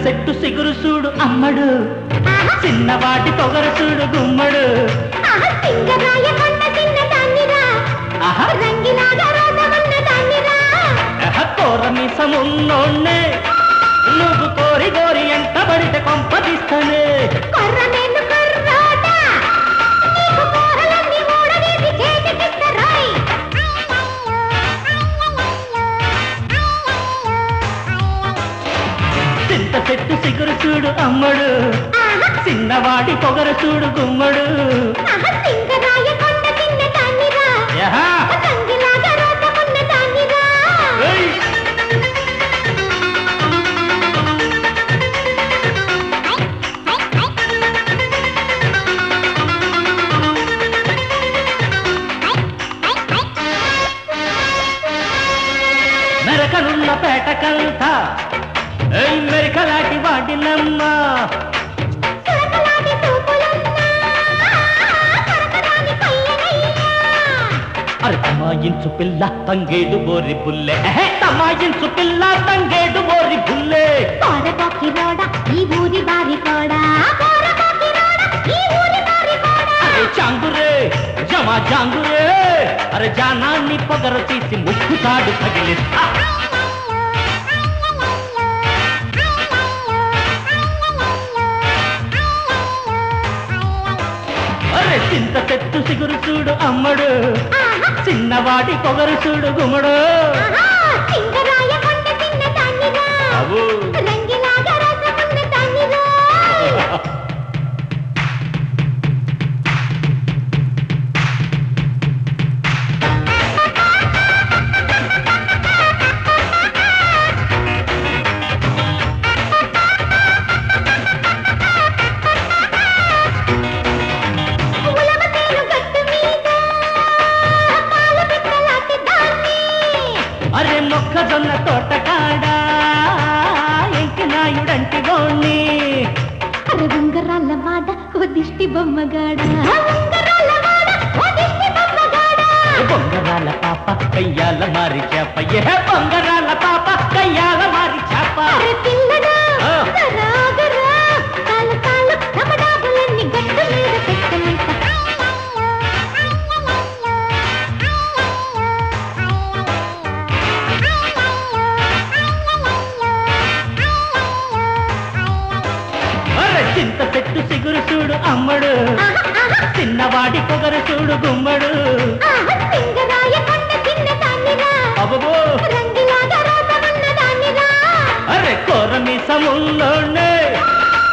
చెట్టు సిగురు చూడు అమ్మడు చిన్నవాటి పొగరు చూడు గుమ్మడు కోరమిసమున్నోన్నే నువ్వు కోరి కోరి ఎంత పడితే కొంపదిస్తానే చెట్టు సిగురు చూడు అమ్మడు చిన్నవాడి పొగరు చూడు గుమ్మడు మెరకనున్న పేటకంతా మెరికలాంటి వాడినమ్మా అరే తమాయించు పిల్ల తంగేడు బోరి బుల్లె తమాయించు పిల్ల తంగేడు బోరి బుల్లె ఈ ఊరి బారి కోడా అరే చాంగురే జమా జాంగురే అరే జానాన్ని పొగరు తీసి ముక్కుతాడు తగిలిస్తా చింత చెట్టు సిగురు చూడు అమ్మడు చిన్నవాడి పొగరు చూడు గుమ్మడు అరే మొక్కజొన్న తోటకాడా ఎంకినాయుడంటి గోణ్ణి అరే ఉంగరాల వాడ ఓ దిష్టి బొమ్మగాడ బొంగరాల పాప కయ్యాల మారి చేప బొంగరాల పాప కయ్యాల మారి చేప చింత చెట్టు సిగురు చూడు అమ్మడు చిన్నవాడి పొగరు చూడు గుమ్మడు అరే కోరమిసముల్లోనే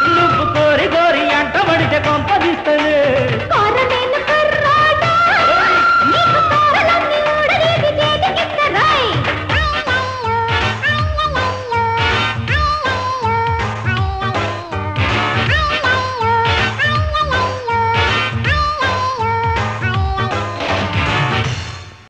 నువ్వు కోరి కోరి అంట పడితే కొంపదిస్తలే